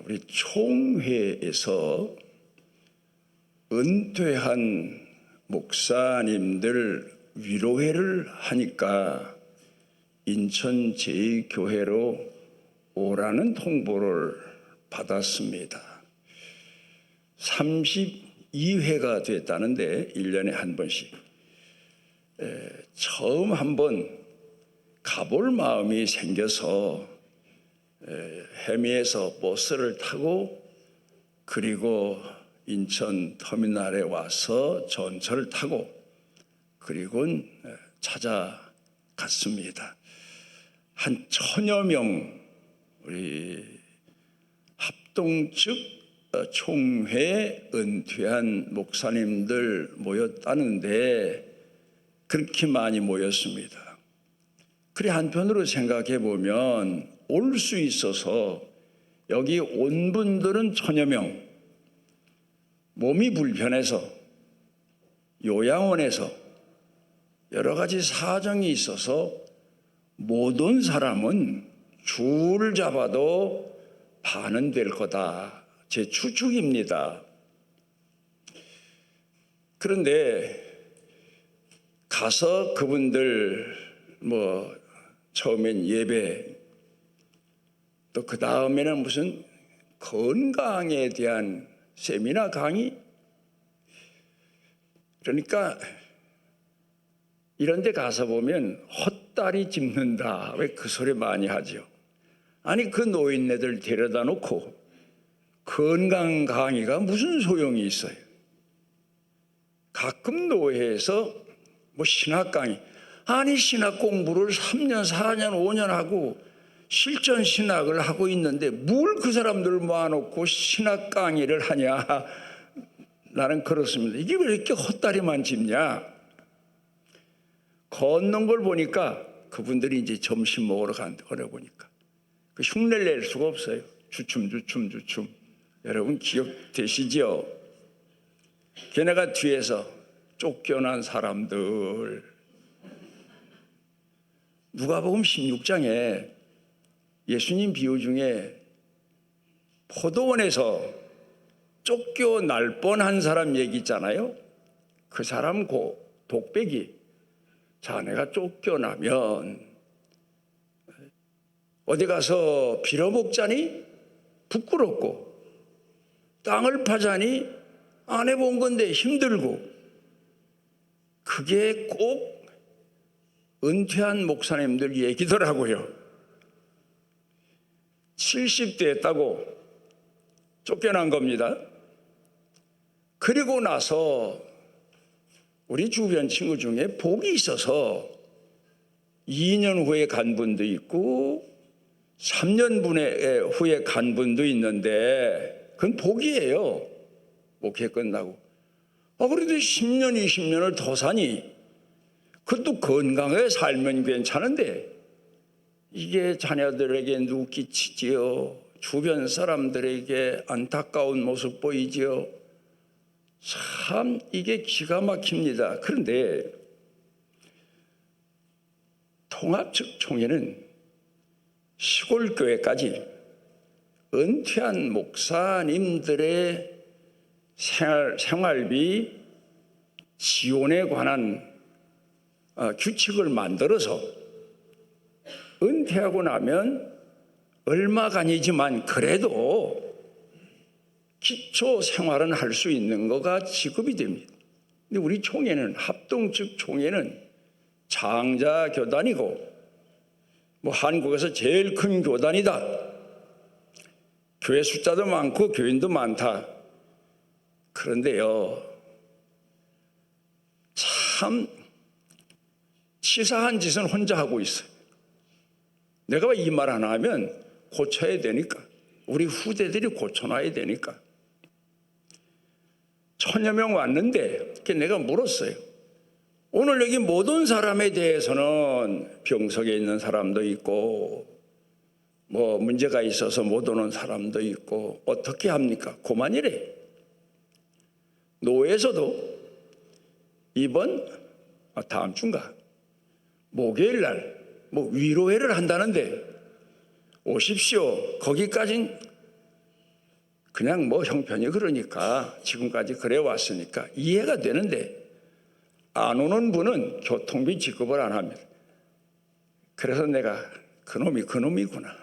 우리 총회에서 은퇴한 목사님들 위로회를 하니까 인천 제2교회로 오라는 통보를 받았습니다. 32회가 됐다는데 1년에 한 번씩. 처음 한번 가볼 마음이 생겨서 해미에서 버스를 타고 그리고 인천 터미널에 와서 전철을 타고 그리고 찾아갔습니다. 한 1000여 명 우리 합동 측 총회 은퇴한 목사님들 모였다는데 그렇게 많이 모였습니다. 그래 한편으로 생각해 보면 올 수 있어서 여기 온 분들은 1000여 명, 몸이 불편해서 요양원에서 여러 가지 사정이 있어서 못 온 사람은 줄 잡아도 반은 될 거다. 제 추측입니다. 그런데 가서 그분들 처음엔 예배 또 그 다음에는 무슨 건강에 대한 세미나 강의, 그러니까 이런 데 가서 보면 헛다리 짚는다. 왜 그 소리 많이 하죠? 아니 그 노인네들 데려다 놓고 건강 강의가 무슨 소용이 있어요? 가끔 노회에서 신학 강의, 아니 신학 공부를 3년 4년 5년 하고 실전 신학을 하고 있는데 뭘 그 사람들 모아놓고 신학 강의를 하냐. 나는 그렇습니다. 이게 왜 이렇게 헛다리만 짚냐. 걷는 걸 보니까 그분들이 이제 점심 먹으러 가는 보니까 그 흉내를 낼 수가 없어요. 주춤. 여러분 기억되시죠? 걔네가 뒤에서 쫓겨난 사람들, 누가복음 16장에 예수님 비유 중에 포도원에서 쫓겨날 뻔한 사람 얘기 있잖아요. 그 사람 독백이, 자 내가 쫓겨나면 어디 가서 빌어먹자니 부끄럽고 땅을 파자니 안 해본 건데 힘들고, 그게 꼭 은퇴한 목사님들 얘기더라고요. 70대 했다고 쫓겨난 겁니다. 그리고 나서 우리 주변 친구 중에 복이 있어서 2년 후에 간 분도 있고 3년 후에 간 분도 있는데 그건 복이에요. 목회 끝나고. 그래도 10년 20년을 더 사니 그것도 건강하게 살면 괜찮은데 이게 자녀들에게 누구 끼치지요? 주변 사람들에게 안타까운 모습 보이지요? 참 이게 기가 막힙니다. 그런데 통합 측 총회는 시골교회까지 은퇴한 목사님들의 생활비 지원에 관한 규칙을 만들어서 은퇴하고 나면 얼마간이지만 그래도 기초 생활은 할 수 있는 거가 지급이 됩니다. 근데 우리 총회는 합동 측 총회는 장자 교단이고 한국에서 제일 큰 교단이다. 교회 숫자도 많고 교인도 많다. 그런데요, 참 치사한 짓은 혼자 하고 있어요. 내가 이 말 하나 하면 고쳐야 되니까, 우리 후대들이 고쳐놔야 되니까. 1000여 명 왔는데 내가 물었어요. 오늘 여기 못 온 사람에 대해서는 병석에 있는 사람도 있고 문제가 있어서 못 오는 사람도 있고 어떻게 합니까? 그만이래. 노회에서도 다음 주인가 목요일 날 위로회를 한다는데 오십시오. 거기까진 그냥 뭐 형편이 그러니까 지금까지 그래 왔으니까 이해가 되는데 안 오는 분은 교통비 지급을 안 합니다. 그래서 내가 그놈이구나.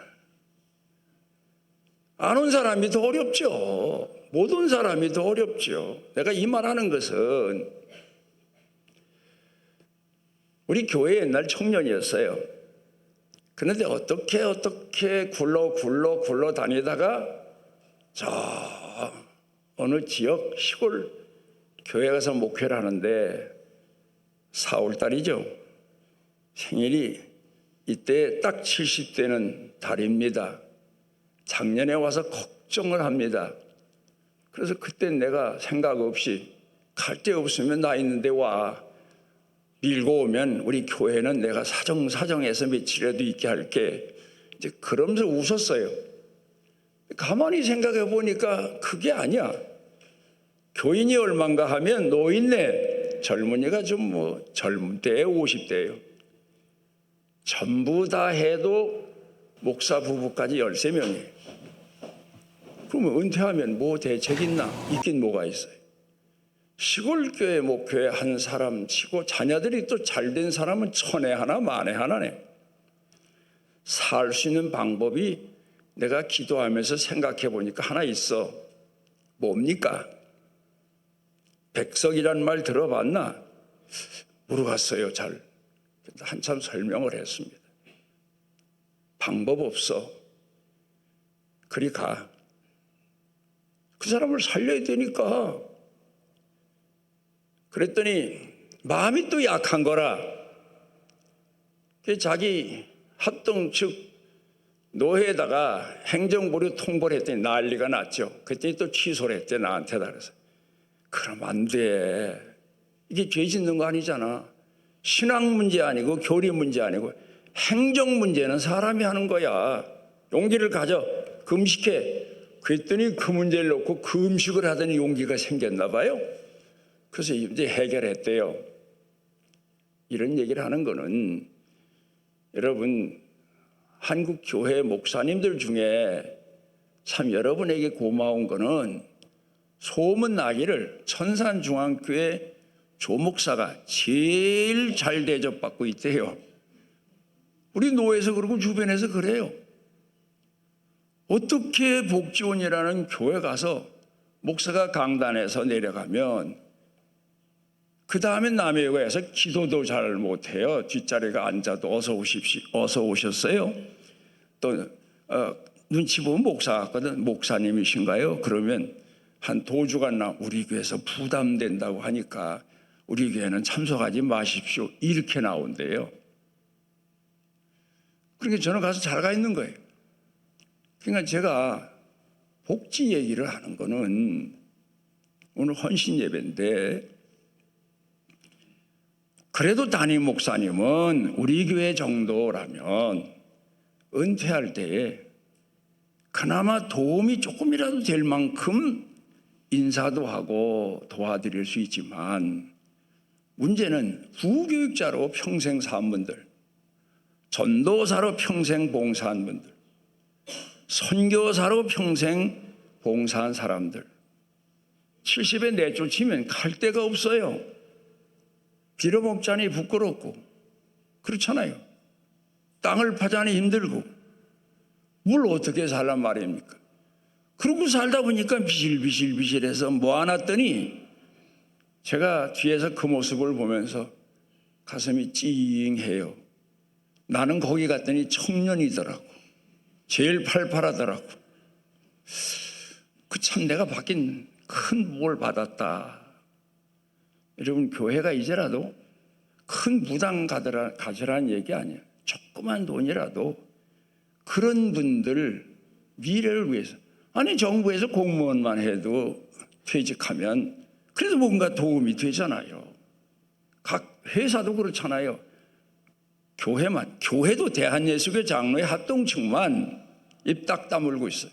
안 온 사람이 더 어렵죠. 못 온 사람이 더 어렵죠. 내가 이 말하는 것은 우리 교회 옛날 청년이었어요. 그런데 어떻게 굴러 다니다가 저 어느 지역 시골 교회 가서 목회를 하는데 4월 달이죠. 생일이 이때 딱 70되는 달입니다. 작년에 와서 걱정을 합니다. 그래서 그때 내가 생각 없이 갈 데 없으면 나 있는데 와. 밀고 오면 우리 교회는 내가 사정해서 며칠이라도 있게 할게. 이제 그러면서 웃었어요. 가만히 생각해 보니까 그게 아니야. 교인이 얼만가 하면 노인네, 젊은이가 좀 뭐 젊은 때에 50대예요. 전부 다 해도 목사 부부까지 13명이에요. 그러면 은퇴하면 뭐 대책 있나? 있긴 뭐가 있어요. 시골교회 목회에 한 사람 치고 자녀들이 또 잘된 사람은 천에 하나 만에 하나네. 살 수 있는 방법이 내가 기도하면서 생각해 보니까 하나 있어. 뭡니까? 백석이란 말 들어봤나? 물어봤어요. 잘. 한참 설명을 했습니다. 방법 없어. 그리 가. 그 사람을 살려야 되니까. 그랬더니 마음이 또 약한 거라. 자기 합동 측 노회에다가 행정보류 통보를 했더니 난리가 났죠. 그랬더니 또 취소를 했대 나한테다. 그래서 그럼 안 돼. 이게 죄 짓는 거 아니잖아. 신앙 문제 아니고 교리 문제 아니고 행정 문제는 사람이 하는 거야. 용기를 가져. 금식해. 그랬더니 그 문제를 놓고 금식을 하더니 용기가 생겼나 봐요. 그래서 이제 해결했대요. 이런 얘기를 하는 거는 여러분 한국 교회 목사님들 중에 참 여러분에게 고마운 거는 소문나기를 천산중앙교회 조목사가 제일 잘 대접받고 있대요. 우리 노회에서 그러고 주변에서 그래요. 어떻게 복지원이라는 교회 가서 목사가 강단에서 내려가면 그 다음에 남의 교회에서 기도도 잘 못해요. 뒷자리가 앉아도 어서 오십시오. 어서 오셨어요. 또 눈치 보면 목사 같거든. 목사님이신가요? 그러면 한 두 주간 우리 교회에서 부담된다고 하니까 우리 교회는 참석하지 마십시오. 이렇게 나온대요. 그러니까 저는 가서 잘 가 있는 거예요. 그러니까 제가 복지 얘기를 하는 거는 오늘 헌신 예배인데 그래도 담임 목사님은 우리 교회 정도라면 은퇴할 때에 그나마 도움이 조금이라도 될 만큼 인사도 하고 도와드릴 수 있지만 문제는 부교육자로 평생 산 분들, 전도사로 평생 봉사한 분들, 선교사로 평생 봉사한 사람들 70에 내쫓으면 갈 데가 없어요. 빌어먹자니 부끄럽고 그렇잖아요. 땅을 파자니 힘들고 뭘 어떻게 살란 말입니까? 그러고 살다 보니까 비실비실해서 모아놨더니 제가 뒤에서 그 모습을 보면서 가슴이 찡해요. 나는 거기 갔더니 청년이더라고. 제일 팔팔하더라고. 그 참 내가 받긴 큰 복을 받았다. 여러분 교회가 이제라도 큰 무당 가져라는 얘기 아니에요. 조그만 돈이라도 그런 분들 미래를 위해서 아니 정부에서 공무원만 해도 퇴직하면 그래도 뭔가 도움이 되잖아요. 각 회사도 그렇잖아요. 교회도 대한예수교 장로의 합동측만 입 딱 다물고 있어요.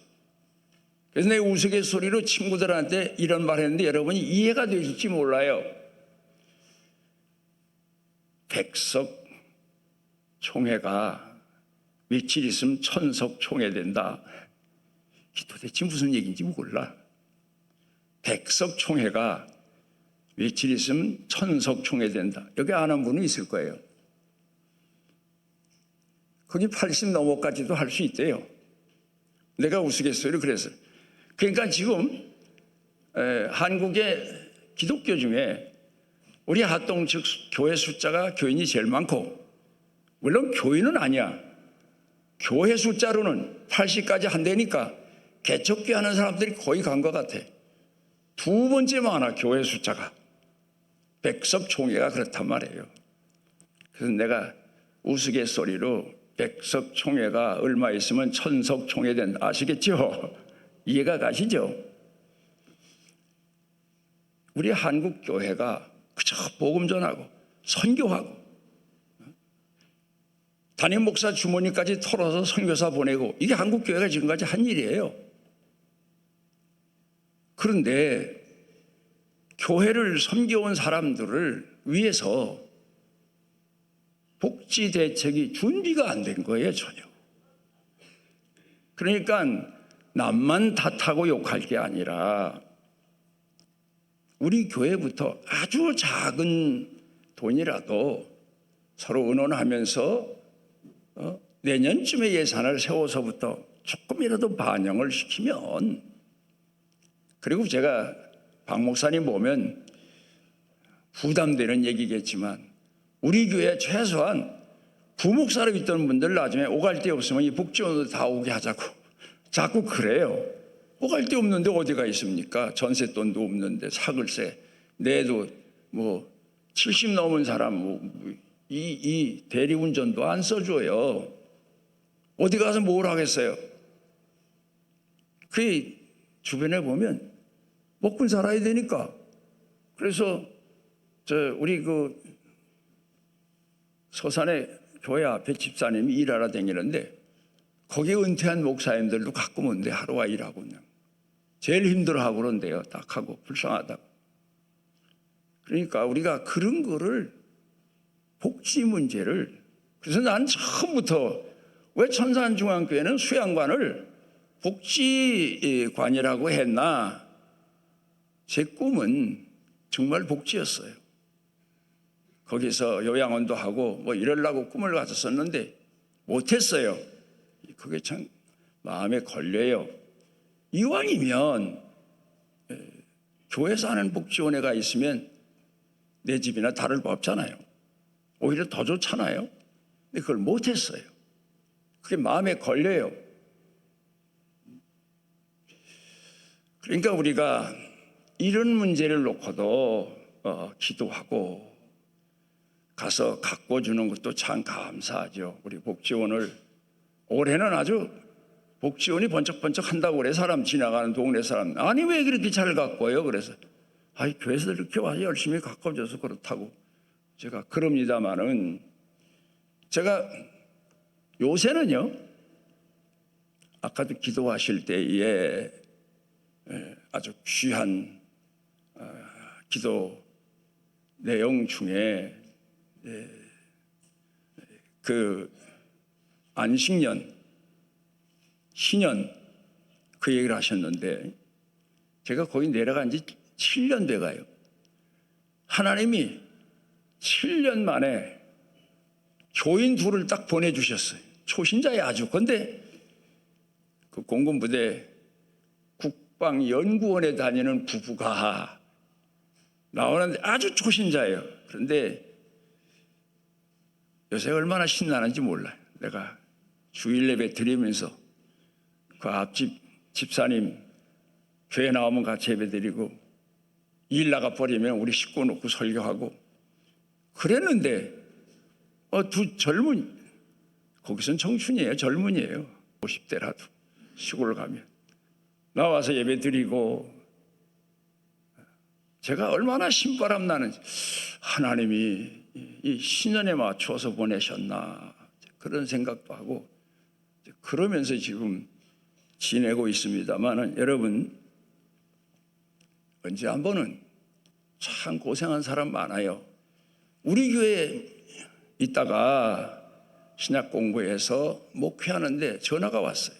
그래서 내 우스갯소리로 친구들한테 이런 말 했는데 여러분이 이해가 되실지 몰라요. 백석 총회가 며칠 있으면 천석 총회 된다. 도대체 무슨 얘기인지 몰라. 백석총회가 며칠 있으면 천석총회 된다. 여기 아는 분은 있을 거예요. 거기 80 넘어까지도 할 수 있대요. 내가 우스갯소리를 그랬어요. 그러니까 지금 한국의 기독교 중에 우리 합동 즉 교회 숫자가 교인이 제일 많고, 물론 교인은 아니야. 교회 숫자로는 80까지 한다니까 개척교 하는 사람들이 거의 간 것 같아. 두 번째 많아, 교회 숫자가. 백석총회가 그렇단 말이에요. 그래서 내가 우스갯소리로 백석총회가 얼마 있으면 천석총회 된다. 아시겠죠? 이해가 가시죠? 우리 한국교회가 그저 복음 전하고 선교하고 담임 목사 주머니까지 털어서 선교사 보내고, 이게 한국교회가 지금까지 한 일이에요. 그런데 교회를 섬겨온 사람들을 위해서 복지 대책이 준비가 안 된 거예요, 전혀. 그러니까 남만 탓하고 욕할 게 아니라 우리 교회부터 아주 작은 돈이라도 서로 의논하면서 내년쯤에 예산을 세워서부터 조금이라도 반영을 시키면, 그리고 제가 박 목사님 보면 부담되는 얘기겠지만 우리 교회 최소한 부목사로 있던 분들 나중에 오갈 데 없으면 이 복지원으로 다 오게 하자고 자꾸 그래요. 오갈 데 없는데 어디가 있습니까? 전세돈도 없는데 사글세 내도 뭐 70 넘은 사람 이 대리운전도 안 써줘요. 어디 가서 뭘 하겠어요? 그 주변에 보면 먹고 살아야 되니까. 그래서 우리 그 서산에 교회 앞에 집사님이 일하러 다니는데 거기 은퇴한 목사님들도 가끔 온대. 하루와 일하고 그냥 제일 힘들어하고 그런데요. 딱 하고 불쌍하다고. 그러니까 우리가 그런 거를, 복지 문제를, 그래서 난 처음부터 왜 천산중앙교회는 수양관을 복지관이라고 했나. 제 꿈은 정말 복지였어요. 거기서 요양원도 하고 뭐 이러려고 꿈을 가졌었는데 못했어요. 그게 참 마음에 걸려요. 이왕이면 교회에서 하는 복지원회가 있으면 내 집이나 다를 바 없잖아요. 오히려 더 좋잖아요. 근데 그걸 못했어요. 그게 마음에 걸려요. 그러니까 우리가 이런 문제를 놓고도 기도하고 가서 가꿔주는 것도 참 감사하죠. 우리 복지원을 올해는 아주 복지원이 번쩍번쩍 한다고 그래. 사람 지나가는 동네 사람, 아니 왜 그렇게 잘 가꿔요? 그래서 아이 교회에서 이렇게 와서 열심히 가꿔줘서 그렇다고 제가 그럽니다마는, 제가 요새는요 아까도 기도하실 때에 아주 귀한 기도 내용 중에 그 안식년, 신년 그 얘기를 하셨는데 제가 거기 내려간 지 7년 돼가요. 하나님이 7년 만에 교인 둘을 딱 보내주셨어요. 초신자에 아주. 근데 그 공군부대 국방연구원에 다니는 부부가 나오는데 아주 초신자예요. 그런데 요새 얼마나 신나는지 몰라요. 내가 주일 예배 드리면서 그 앞집 집사님 교회 나오면 같이 예배 드리고 일 나가 버리면 우리 식구 놓고 설교하고 그랬는데 두 젊은, 거기선 청춘이에요. 젊은이에요. 50대라도 시골 가면 나와서 예배 드리고, 제가 얼마나 신바람 나는지, 하나님이 이 신년에 맞춰서 보내셨나 그런 생각도 하고 그러면서 지금 지내고 있습니다만, 여러분 언제 한 번은 참 고생한 사람 많아요. 우리 교회에 있다가 신약 공부해서 목회하는데 전화가 왔어요.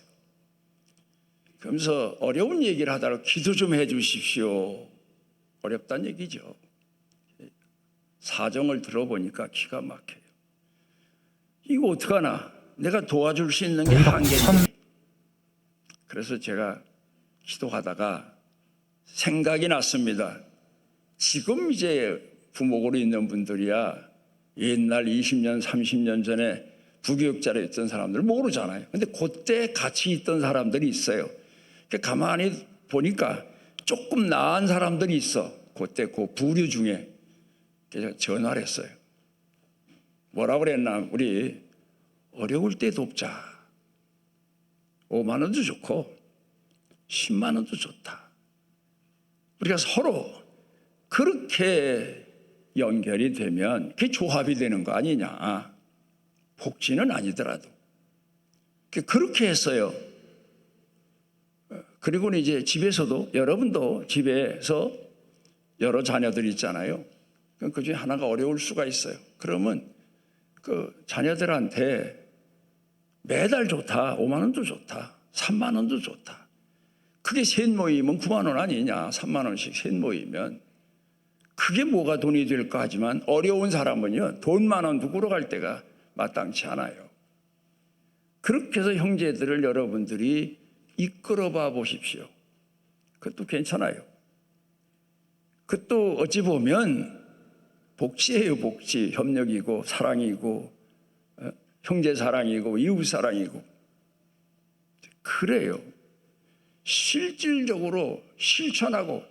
그러면서 어려운 얘기를 하다가 기도 좀 해 주십시오. 어렵다는 얘기죠. 사정을 들어보니까 기가 막혀요. 이거 어떡하나? 내가 도와줄 수 있는 게 한계인데. 그래서 제가 기도하다가 생각이 났습니다. 지금 이제 부목으로 있는 분들이야 옛날 20년, 30년 전에 부교육자로 있던 사람들 모르잖아요. 근데 그때 같이 있던 사람들이 있어요. 가만히 보니까 조금 나은 사람들이 있어. 그때 그 부류 중에. 그래서 전화를 했어요. 뭐라고 그랬나? 우리 어려울 때 돕자. 5만 원도 좋고 10만 원도 좋다. 우리가 서로 그렇게 연결이 되면 그게 조합이 되는 거 아니냐. 복지는 아니더라도. 그렇게 했어요. 그리고는 이제 집에서도, 여러분도 집에서 여러 자녀들이 있잖아요. 그 중에 하나가 어려울 수가 있어요. 그러면 그 자녀들한테 매달 좋다, 5만 원도 좋다, 3만 원도 좋다. 그게 셋 모이면 9만 원 아니냐, 3만 원씩 셋 모이면. 그게 뭐가 돈이 될까 하지만 어려운 사람은요, 돈만 원 두고 갈 때가 마땅치 않아요. 그렇게 해서 형제들을 여러분들이 이끌어 봐 보십시오. 그것도 괜찮아요. 그것도 어찌 보면 복지예요, 복지. 협력이고 사랑이고 형제 사랑이고 이웃 사랑이고. 그래요. 실질적으로 실천하고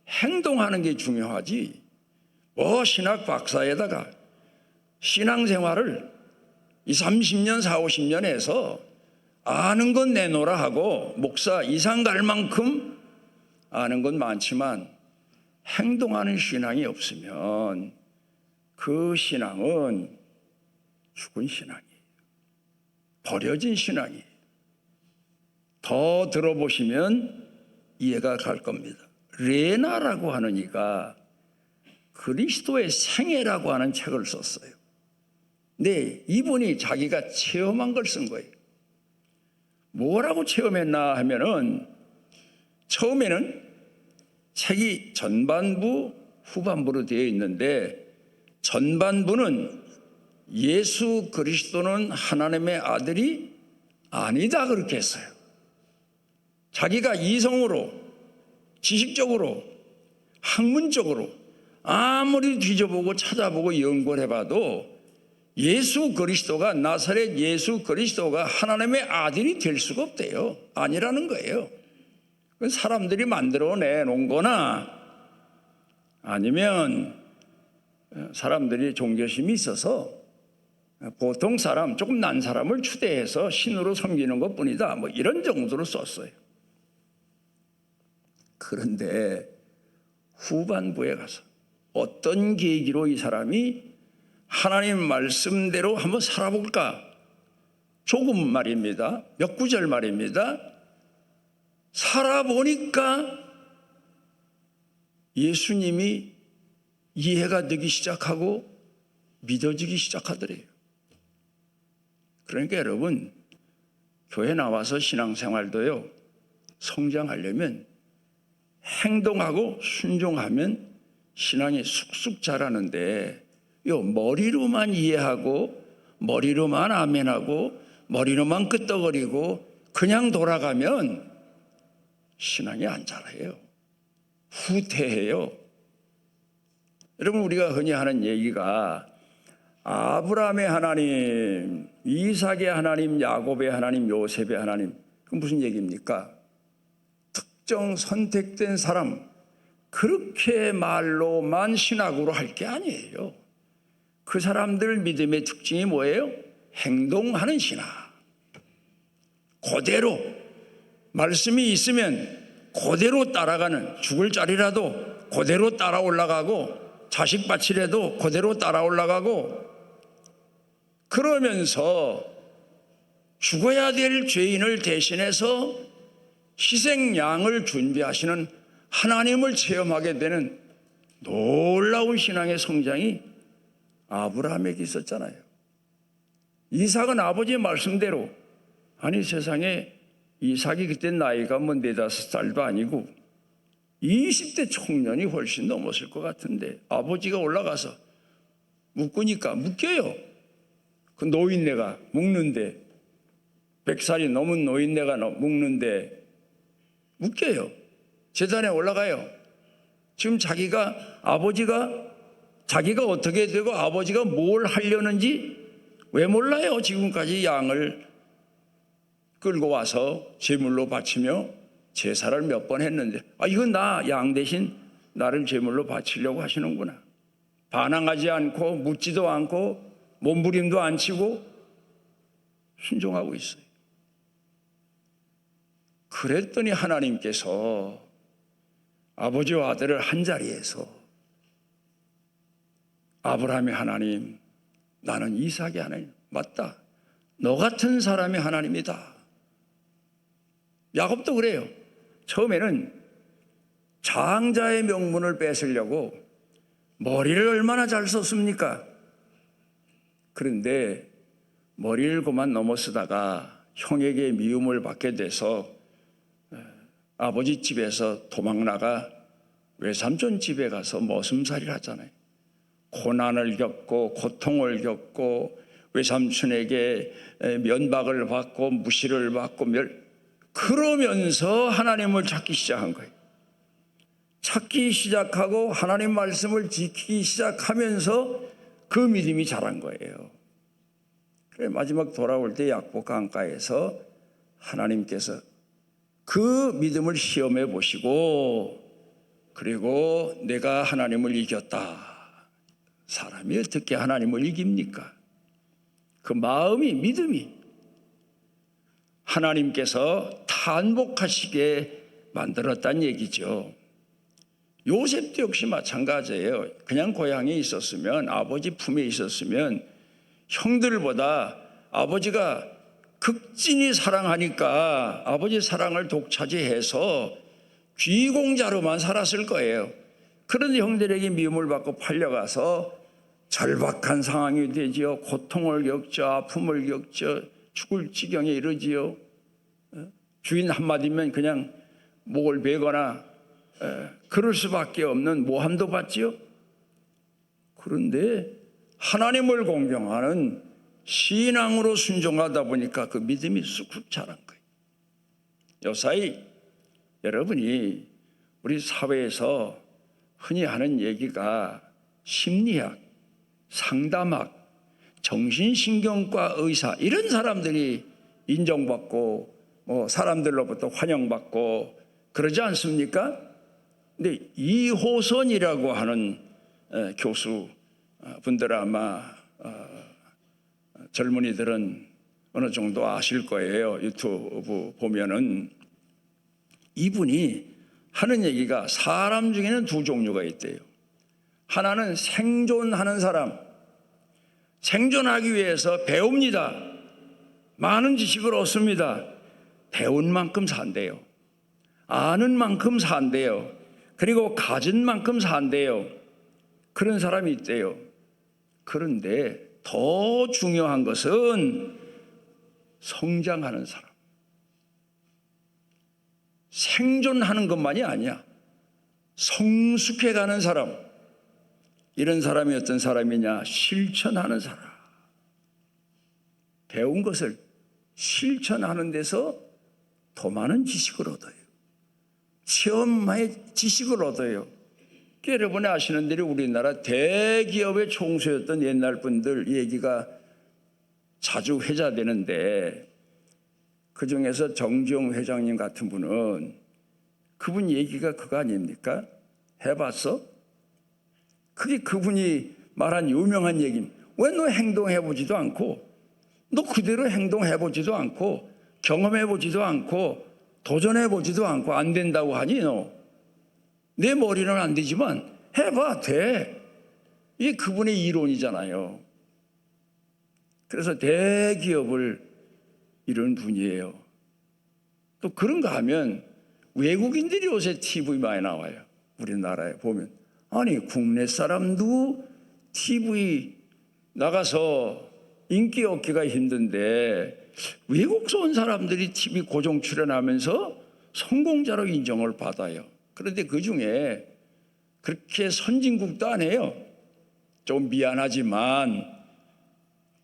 행동하는 게 중요하지. 뭐 신학 박사에다가 신앙생활을 30년, 40, 50년 해서 아는 건 내놓으라 하고 목사 이상 갈 만큼 아는 건 많지만 행동하는 신앙이 없으면 그 신앙은 죽은 신앙이에요. 버려진 신앙이에요. 더 들어보시면 이해가 갈 겁니다. 레나라고 하는 이가 그리스도의 생애라고 하는 책을 썼어요. 근데 이분이 자기가 체험한 걸 쓴 거예요. 뭐라고 체험했나 하면은 처음에는 책이 전반부, 후반부로 되어 있는데 전반부는 예수 그리스도는 하나님의 아들이 아니다 그렇게 했어요. 자기가 이성으로, 지식적으로, 학문적으로 아무리 뒤져보고 찾아보고 연구를 해봐도 예수 그리스도가, 나사렛 예수 그리스도가 하나님의 아들이 될 수가 없대요. 아니라는 거예요. 사람들이 만들어내 놓은 거나 아니면 사람들이 종교심이 있어서 보통 사람, 조금 난 사람을 추대해서 신으로 섬기는 것뿐이다, 뭐 이런 정도로 썼어요. 그런데 후반부에 가서 어떤 계기로 이 사람이 하나님 말씀대로 한번 살아볼까? 조금 말입니다. 몇 구절 말입니다. 살아보니까 예수님이 이해가 되기 시작하고 믿어지기 시작하더래요. 그러니까 여러분, 교회 나와서 신앙생활도요, 성장하려면 행동하고 순종하면 신앙이 쑥쑥 자라는데, 머리로만 이해하고 머리로만 아멘하고 머리로만 끄떡거리고 그냥 돌아가면 신앙이 안 자라요. 후퇴해요. 여러분, 우리가 흔히 하는 얘기가 아브라함의 하나님, 이삭의 하나님, 야곱의 하나님, 요셉의 하나님, 그건 무슨 얘기입니까? 특정 선택된 사람, 그렇게 말로만 신학으로 할 게 아니에요. 그 사람들 믿음의 특징이 뭐예요? 행동하는 신학. 그대로 말씀이 있으면 그대로 따라가는, 죽을 자리라도 그대로 따라 올라가고 자식 바치래도 그대로 따라 올라가고, 그러면서 죽어야 될 죄인을 대신해서 희생양을 준비하시는 하나님을 체험하게 되는 놀라운 신앙의 성장이 아브라함에게 있었잖아요. 이삭은 아버지의 말씀대로, 아니 세상에 이삭이 그때 나이가 뭐 4-5살도 아니고 20대 청년이 훨씬 넘었을 것 같은데 아버지가 올라가서 묶으니까 묶여요. 그 노인네가 묶는데 100살이 넘은 노인네가 묶는데 묶여요. 제단에 올라가요. 지금 자기가 어떻게 되고 아버지가 뭘 하려는지 왜 몰라요? 지금까지 양을 끌고 와서 제물로 바치며 제사를 몇 번 했는데 이건 나 양 대신 나를 제물로 바치려고 하시는구나. 반항하지 않고 묻지도 않고 몸부림도 안 치고 순종하고 있어요. 그랬더니 하나님께서 아버지와 아들을 한자리에서 아브라함의 하나님, 나는 이삭의 하나님, 맞다. 너 같은 사람이 하나님이다. 야곱도 그래요. 처음에는 장자의 명분을 뺏으려고 머리를 얼마나 잘 썼습니까? 그런데 머리를 그만 넘어서다가 형에게 미움을 받게 돼서 아버지 집에서 도망나가 외삼촌 집에 가서 머슴살이를 하잖아요. 고난을 겪고 고통을 겪고 외삼촌에게 면박을 받고 무시를 받고 그러면서 하나님을 찾기 시작한 거예요. 찾기 시작하고 하나님 말씀을 지키기 시작하면서 그 믿음이 자란 거예요. 그래 마지막 돌아올 때 약복 강가에서 하나님께서 그 믿음을 시험해 보시고 그리고 내가 하나님을 이겼다. 사람이 어떻게 하나님을 이깁니까? 그 마음이 믿음이 하나님께서 탄복하시게 만들었다는 얘기죠. 요셉도 역시 마찬가지예요. 그냥 고향에 있었으면 아버지 품에 있었으면 형들보다 아버지가 극진히 사랑하니까 아버지 사랑을 독차지해서 귀공자로만 살았을 거예요. 그런데 형들에게 미움을 받고 팔려가서 절박한 상황이 되지요. 고통을 겪죠. 아픔을 겪죠. 죽을 지경에 이르지요. 주인 한마디면 그냥 목을 베거나 그럴 수밖에 없는 모함도 받지요. 그런데 하나님을 공경하는 신앙으로 순종하다 보니까 그 믿음이 쑥쑥 자란 거예요. 요사이 여러분이 우리 사회에서 흔히 하는 얘기가 심리학, 상담학, 정신신경과 의사 이런 사람들이 인정받고 사람들로부터 환영받고 그러지 않습니까? 근데 이호선이라고 하는 교수 분들 아마 젊은이들은 어느 정도 아실 거예요. 유튜브 보면은 이분이 하는 얘기가 사람 중에는 두 종류가 있대요. 하나는 생존하는 사람, 생존하기 위해서 배웁니다. 많은 지식을 얻습니다. 배운 만큼 산대요. 아는 만큼 산대요. 그리고 가진 만큼 산대요. 그런 사람이 있대요. 그런데 더 중요한 것은 성장하는 사람. 생존하는 것만이 아니야. 성숙해가는 사람. 이런 사람이 어떤 사람이냐? 실천하는 사람. 배운 것을 실천하는 데서 더 많은 지식을 얻어요. 체험의 지식을 얻어요. 여러분이 아시는 대로 우리나라 대기업의 총수였던 옛날 분들 얘기가 자주 회자되는데 그 중에서 정지용 회장님 같은 분은 그분 얘기가 그거 아닙니까? 해봤어? 그게 그분이 말한 유명한 얘기입니다. 왜 너 행동해보지도 않고 너 그대로 행동해보지도 않고 경험해보지도 않고 도전해보지도 않고 안 된다고 하니 너? 내 머리는 안 되지만 해봐 돼. 이게 그분의 이론이잖아요. 그래서 대기업을 이룬 분이에요. 또 그런가 하면 외국인들이 요새 TV 많이 나와요. 우리나라에 보면 아니 국내 사람도 TV 나가서 인기 얻기가 힘든데 외국에서 온 사람들이 TV 고정 출연하면서 성공자로 인정을 받아요. 그런데 그 중에 그렇게 선진국도 아니에요. 좀 미안하지만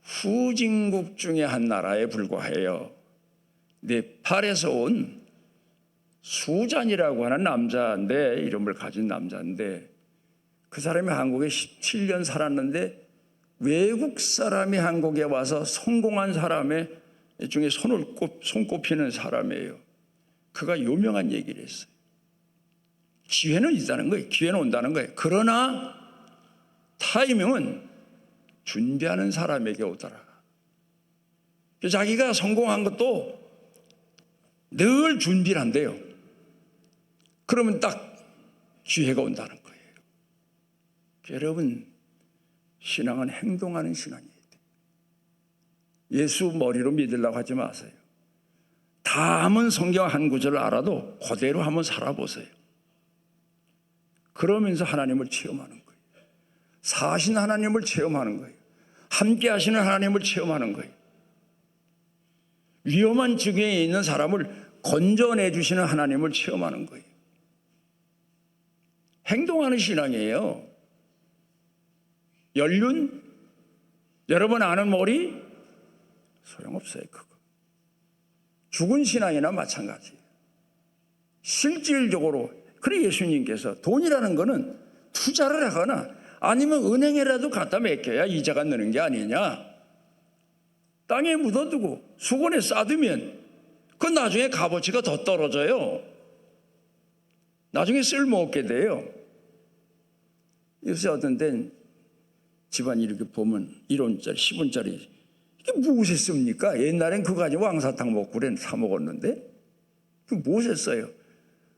후진국 중에 한 나라에 불과해요. 네팔에서 온 수잔이라고 하는 남자인데, 이름을 가진 남자인데, 그 사람이 한국에 17년 살았는데 외국 사람이 한국에 와서 성공한 사람의 중에 손꼽히는 사람이에요. 그가 유명한 얘기를 했어요. 기회는 있다는 거예요. 기회는 온다는 거예요. 그러나 타이밍은 준비하는 사람에게 오더라. 자기가 성공한 것도 늘 준비를 한대요. 그러면 딱 기회가 온다는 거예요. 여러분, 신앙은 행동하는 신앙이에요. 예수 머리로 믿으려고 하지 마세요. 다 한번 성경 한 구절을 알아도 그대로 한번 살아보세요. 그러면서 하나님을 체험하는 거예요. 사신 하나님을 체험하는 거예요. 함께 하시는 하나님을 체험하는 거예요. 위험한 지경에 있는 사람을 건져내 주시는 하나님을 체험하는 거예요. 행동하는 신앙이에요. 연륜, 여러분 아는 머리 소용없어요. 그거 죽은 신앙이나 마찬가지예요. 실질적으로. 그래 예수님께서 돈이라는 거는 투자를 하거나 아니면 은행에라도 갖다 맡겨야 이자가 느는 게 아니냐. 땅에 묻어두고 수건에 싸두면 그 나중에 값어치가 더 떨어져요. 나중에 쓸모없게 돼요. 요새 어떤 데는 집안 이렇게 보면 1원짜리 10원짜리 이게 무엇에 씁니까? 옛날엔 그거 가지고 왕사탕 먹고 그래 사 먹었는데 그 무엇에 써요?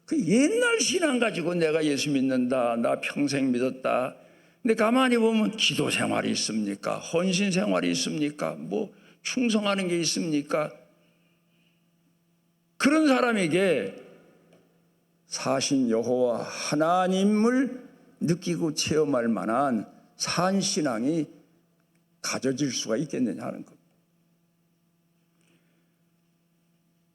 그 옛날 신앙 가지고 내가 예수 믿는다, 나 평생 믿었다. 근데 가만히 보면 기도 생활이 있습니까? 헌신 생활이 있습니까? 뭐 충성하는 게 있습니까? 그런 사람에게 사신 여호와 하나님을 느끼고 체험할 만한 산 신앙이 가져질 수가 있겠느냐 하는 것.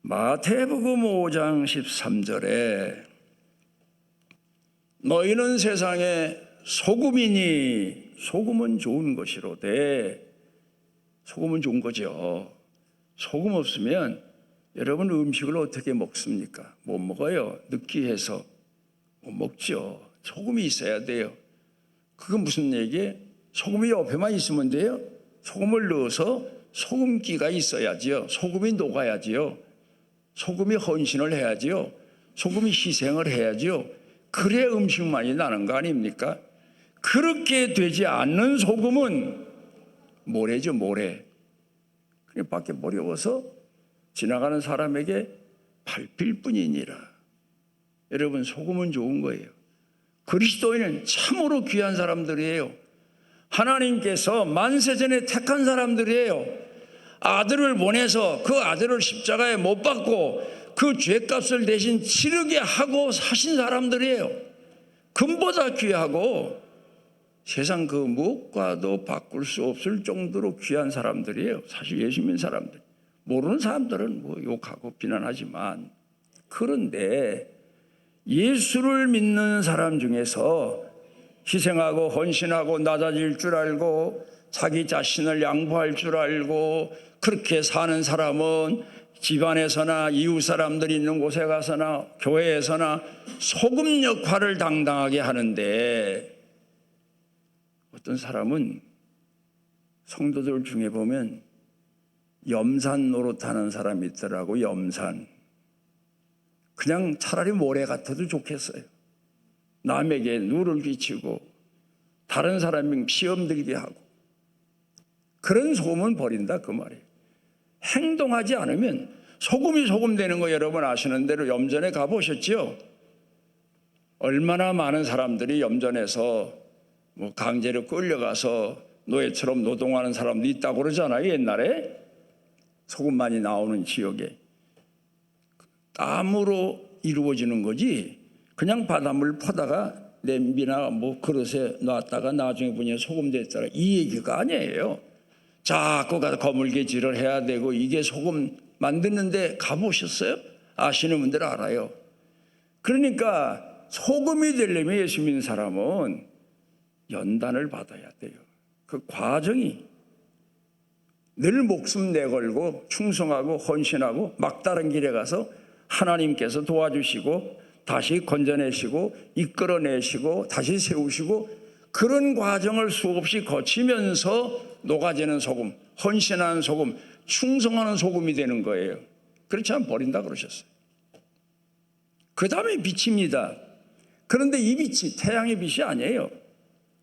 마태복음 5장 13절에 너희는 세상에 소금이니 소금은 좋은 것이로되, 소금은 좋은 거죠. 소금 없으면 여러분 음식을 어떻게 먹습니까? 못 먹어요. 느끼해서 못 먹죠. 소금이 있어야 돼요. 그건 무슨 얘기예요? 소금이 옆에만 있으면 돼요? 소금을 넣어서 소금기가 있어야지요. 소금이 녹아야지요. 소금이 헌신을 해야지요. 소금이 희생을 해야지요. 그래 음식만이 나는 거 아닙니까? 그렇게 되지 않는 소금은 모래죠, 모래. 그냥 밖에 버려워서 지나가는 사람에게 밟힐 뿐이니라. 여러분, 소금은 좋은 거예요. 그리스도인은 참으로 귀한 사람들이에요. 하나님께서 만세전에 택한 사람들이에요. 아들을 보내서 그 아들을 십자가에 못 박고 그 죄값을 대신 치르게 하고 사신 사람들이에요. 금보다 귀하고 세상 그 무엇과도 바꿀 수 없을 정도로 귀한 사람들이에요. 사실 예수 믿는 사람들. 모르는 사람들은 뭐 욕하고 비난하지만, 그런데 예수를 믿는 사람 중에서 희생하고 헌신하고 낮아질 줄 알고 자기 자신을 양보할 줄 알고 그렇게 사는 사람은 집안에서나 이웃 사람들이 있는 곳에 가서나 교회에서나 소금 역할을 당당하게 하는데, 어떤 사람은 성도들 중에 보면 염산 노릇하는 사람이 있더라고. 염산. 그냥 차라리 모래 같아도 좋겠어요. 남에게 누를 끼치고 다른 사람이 시험 들게 하고, 그런 소금은 버린다 그 말이에요. 행동하지 않으면 소금이 소금 되는 거 여러분 아시는 대로 염전에 가보셨죠? 얼마나 많은 사람들이 염전에서 뭐 강제로 끌려가서 노예처럼 노동하는 사람도 있다고 그러잖아요. 옛날에 소금 많이 나오는 지역에 땀으로 이루어지는 거지, 그냥 바닷물 퍼다가 냄비나 뭐 그릇에 놨다가 나중에 보니 소금 됐더라 이 얘기가 아니에요. 자꾸 가서 거물개질을 해야 되고 이게 소금 만드는데 가보셨어요? 아시는 분들 알아요. 그러니까 소금이 되려면 예수 믿는 사람은 연단을 받아야 돼요. 그 과정이 늘 목숨 내걸고 충성하고 헌신하고 막다른 길에 가서 하나님께서 도와주시고 다시 건져내시고 이끌어내시고 다시 세우시고 그런 과정을 수없이 거치면서 녹아지는 소금, 헌신하는 소금, 충성하는 소금이 되는 거예요. 그렇지 않으면 버린다 그러셨어요. 그 다음에 빛입니다. 그런데 이 빛이 태양의 빛이 아니에요.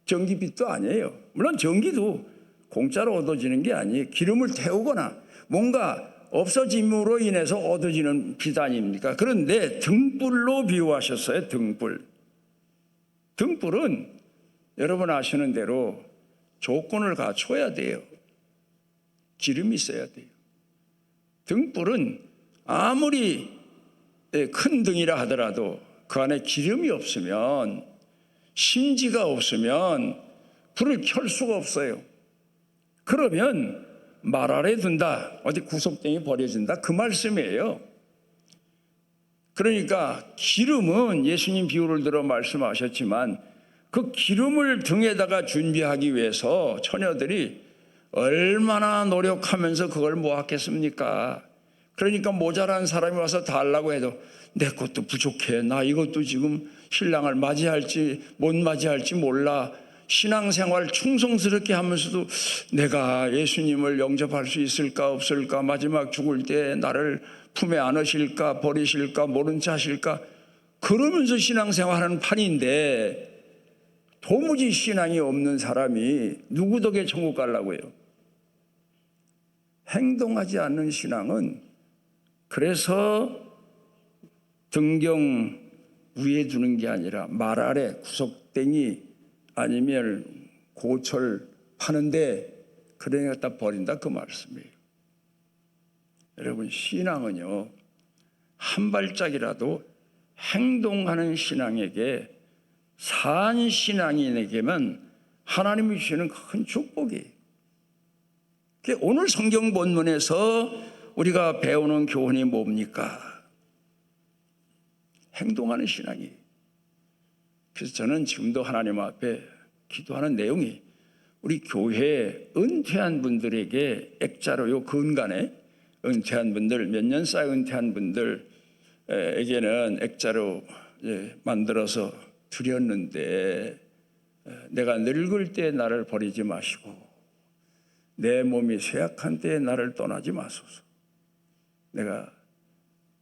전기빛도 아니에요. 물론 전기도 공짜로 얻어지는 게 아니에요. 기름을 태우거나 뭔가 없어짐으로 인해서 얻어지는 빛 아닙니까? 그런데 등불로 비유하셨어요. 등불. 등불은 여러분 아시는 대로 조건을 갖춰야 돼요. 기름이 있어야 돼요. 등불은 아무리 큰 등이라 하더라도 그 안에 기름이 없으면, 심지가 없으면 불을 켤 수가 없어요. 그러면 말 아래 둔다, 어디 구석탱이 버려진다, 그 말씀이에요. 그러니까 기름은 예수님 비유를 들어 말씀하셨지만 그 기름을 등에다가 준비하기 위해서 처녀들이 얼마나 노력하면서 그걸 모았겠습니까? 그러니까 모자란 사람이 와서 달라고 해도 내 것도 부족해, 나 이것도 지금 신랑을 맞이할지 못 맞이할지 몰라, 신앙생활 충성스럽게 하면서도 내가 예수님을 영접할 수 있을까 없을까, 마지막 죽을 때 나를 품에 안으실까 버리실까 모른 채 하실까, 그러면서 신앙생활하는 판인데 도무지 신앙이 없는 사람이 누구 덕에 천국 가려고 해요? 행동하지 않는 신앙은 그래서 등경 위에 두는 게 아니라 말 아래 구석탱이 아니면 고철 파는데 그래 갖다 버린다, 그 말씀이에요. 여러분, 신앙은요 한 발짝이라도 행동하는 신앙에게, 산 신앙인에게만 하나님이 주시는 큰 축복이에요. 오늘 성경 본문에서 우리가 배우는 교훈이 뭡니까? 행동하는 신앙이에요. 그래서 저는 지금도 하나님 앞에 기도하는 내용이 우리 교회에 은퇴한 분들에게 액자로, 요 근간에 은퇴한 분들, 몇 년 쌓여 은퇴한 분들에게는 액자로 만들어서 드렸는데, 내가 늙을 때 나를 버리지 마시고 내 몸이 쇠약한 때에 나를 떠나지 마소서. 내가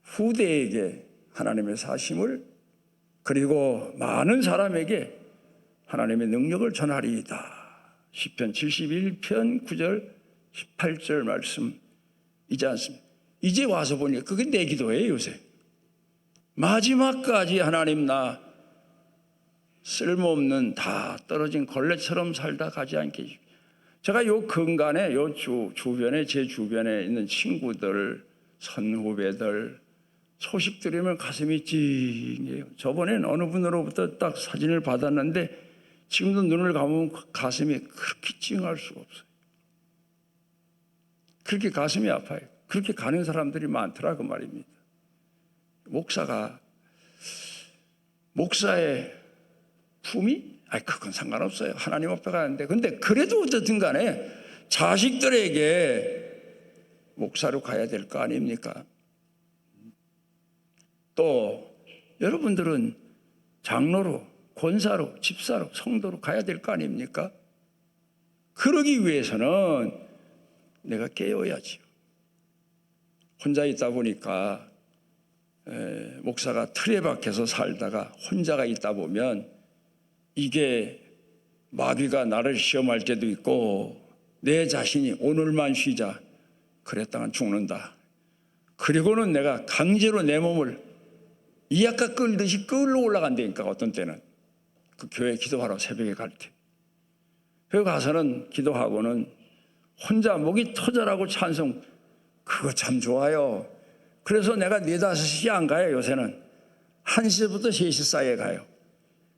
후대에게 하나님의 사심을, 그리고 많은 사람에게 하나님의 능력을 전하리이다. 시편 71편 9절 18절 말씀이지 않습니까? 이제 와서 보니까 그게 내 기도예요. 요새 마지막까지 하나님, 나 쓸모없는 다 떨어진 걸레처럼 살다 가지 않게 해주십시오. 제가 요 근간에, 요 주변에, 제 주변에 있는 친구들, 선후배들 소식 들으면 가슴이 찡해요. 저번엔 어느 분으로부터 딱 사진을 받았는데 지금도 눈을 감으면 가슴이 그렇게 찡할 수가 없어요. 그렇게 가슴이 아파요. 그렇게 가는 사람들이 많더라, 그 말입니다. 목사의 품위? 그건 상관없어요. 하나님 앞에 가는데. 근데 그래도 어쨌든 간에 자식들에게 목사로 가야 될 거 아닙니까? 또 여러분들은 장로로, 권사로, 집사로, 성도로 가야 될 거 아닙니까? 그러기 위해서는 내가 깨어야지요. 혼자 있다 보니까 목사가 틀에 박혀서 살다가 혼자가 있다 보면 이게 마귀가 나를 시험할 때도 있고, 내 자신이 오늘만 쉬자 그랬다간 죽는다. 그리고는 내가 강제로 내 몸을 이약가 끌듯이 끌러 올라간다니까. 어떤 때는 그 교회 기도하러 새벽에 갈 때, 거기 가서는 기도하고는 혼자 목이 터져라고 찬송, 그거 참 좋아요. 그래서 내가 4, 5시 안 가요. 요새는 1시부터 3시 사이에 가요.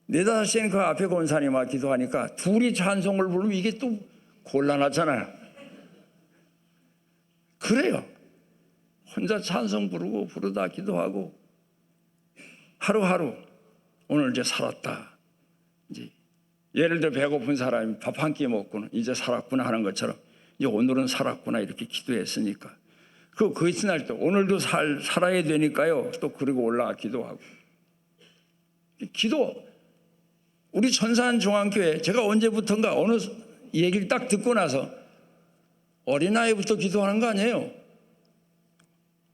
4, 5시에는 그 앞에 권사님과 기도하니까 둘이 찬송을 부르면 이게 또 곤란하잖아요. 그래요. 혼자 찬송 부르고 부르다 기도하고 하루하루 오늘 이제 살았다. 이제 예를 들어 배고픈 사람이 밥 한 끼 먹고는 이제 살았구나 하는 것처럼 이제 오늘은 살았구나 이렇게 기도했으니까 그 이튿날 또 오늘도 살아야 되니까요. 또 그리고 올라가 기도하고 기도 우리 천산중앙교회 제가 언제부턴가 어느 얘기를 딱 듣고 나서 어린아이부터 기도하는 거 아니에요.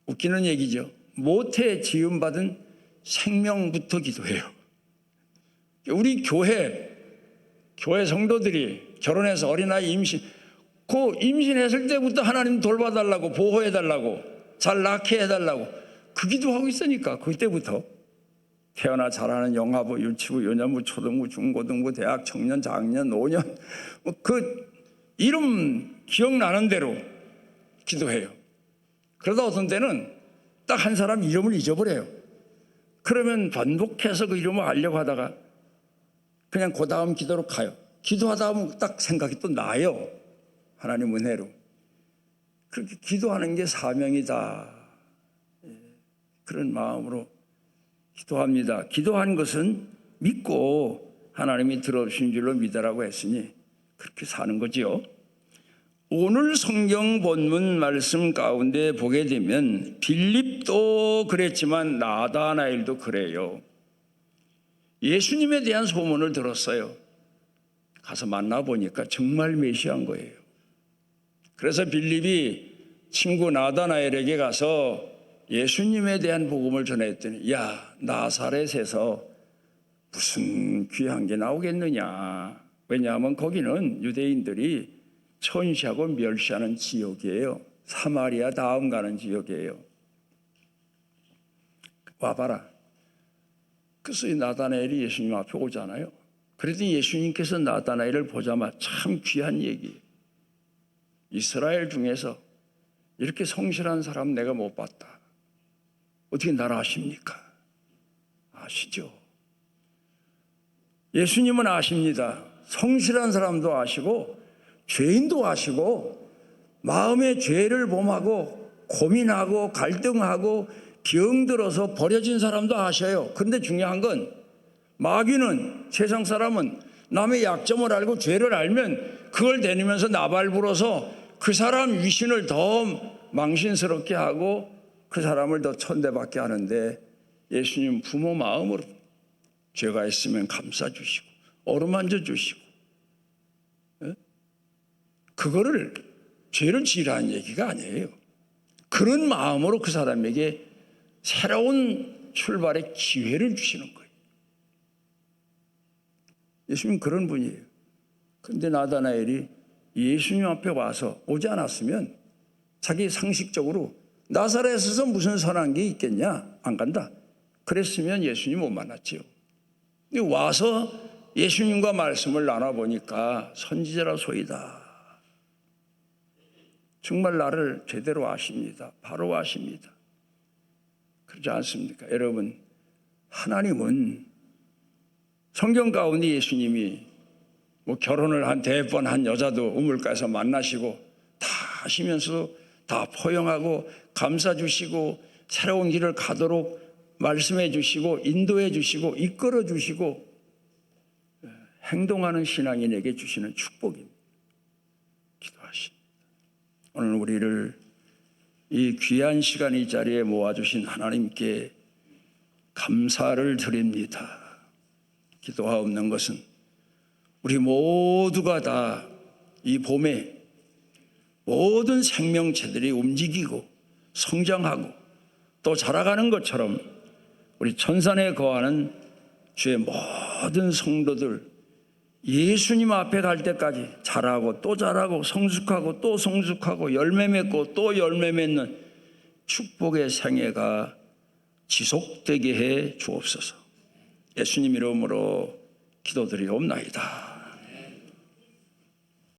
웃기는 얘기죠. 모태 지음받은 생명부터 기도해요. 우리 교회 성도들이 결혼해서 어린아이 그 임신했을 때부터 하나님 돌봐달라고 보호해달라고 잘 낳게 해달라고 그 기도하고 있으니까 그때부터 태어나 자라는 영아부, 유치부, 요년부, 초등부, 중고등부, 대학, 청년, 장년, 노년 그 이름 기억나는 대로 기도해요. 그러다 어떤 때는 딱 한 사람 이름을 잊어버려요. 그러면 반복해서 그 이름을 알려고 하다가 그냥 그 다음 기도로 가요. 기도하다 보면 딱 생각이 또 나요. 하나님 은혜로. 그렇게 기도하는 게 사명이다. 그런 마음으로 기도합니다. 기도한 것은 믿고 하나님이 들어주신 줄로 믿으라고 했으니 그렇게 사는 거지요. 오늘 성경 본문 말씀 가운데 보게 되면 빌립도 그랬지만 나다나엘도 그래요. 예수님에 대한 소문을 들었어요. 가서 만나보니까 정말 메시아인 거예요. 그래서 빌립이 친구 나다나엘에게 가서 예수님에 대한 복음을 전했더니 야 나사렛에서 무슨 귀한 게 나오겠느냐. 왜냐하면 거기는 유대인들이 천시하고 멸시하는 지역이에요. 사마리아 다음 가는 지역이에요. 와봐라. 그래서 나다나엘이 예수님 앞에 오잖아요. 그랬더니 예수님께서 나다나엘을 보자마자 참 귀한 얘기. 이스라엘 중에서 이렇게 성실한 사람 내가 못 봤다. 어떻게 나를 아십니까? 아시죠? 예수님은 아십니다. 성실한 사람도 아시고 죄인도 아시고 마음의 죄를 범하고 고민하고 갈등하고 병들어서 버려진 사람도 아셔요. 그런데 중요한 건 마귀는 세상 사람은 남의 약점을 알고 죄를 알면 그걸 대니면서 나발 불어서 그 사람 위신을 더 망신스럽게 하고 그 사람을 더 천대받게 하는데 예수님 부모 마음으로 죄가 있으면 감싸주시고 어루만져 주시고 그거를 죄를 지으라는 얘기가 아니에요. 그런 마음으로 그 사람에게 새로운 출발의 기회를 주시는 거예요. 예수님 그런 분이에요. 그런데 나다나엘이 예수님 앞에 와서 오지 않았으면 자기 상식적으로 나사렛에서 무슨 선한 게 있겠냐? 안 간다. 그랬으면 예수님 못 만났지요. 근데 와서 예수님과 말씀을 나눠보니까 선지자라 소이다. 정말 나를 제대로 아십니다. 바로 아십니다. 그렇지 않습니까? 여러분, 하나님은 성경 가운데 예수님이 뭐 결혼을 한 대번 한 여자도 우물가에서 만나시고 다 하시면서도 다 포용하고 감싸 주시고 새로운 길을 가도록 말씀해 주시고 인도해 주시고 이끌어 주시고 행동하는 신앙인에게 주시는 축복입니다. 기도하십니다. 오늘 우리를 이 귀한 시간 이 자리에 모아주신 하나님께 감사를 드립니다. 기도하옵는 것은 우리 모두가 다 이 봄에 모든 생명체들이 움직이고 성장하고 또 자라가는 것처럼 우리 천산에 거하는 주의 모든 성도들 예수님 앞에 갈 때까지 자라고 또 자라고 성숙하고 또 성숙하고 열매 맺고 또 열매 맺는 축복의 생애가 지속되게 해 주옵소서. 예수님 이름으로 기도드리옵나이다.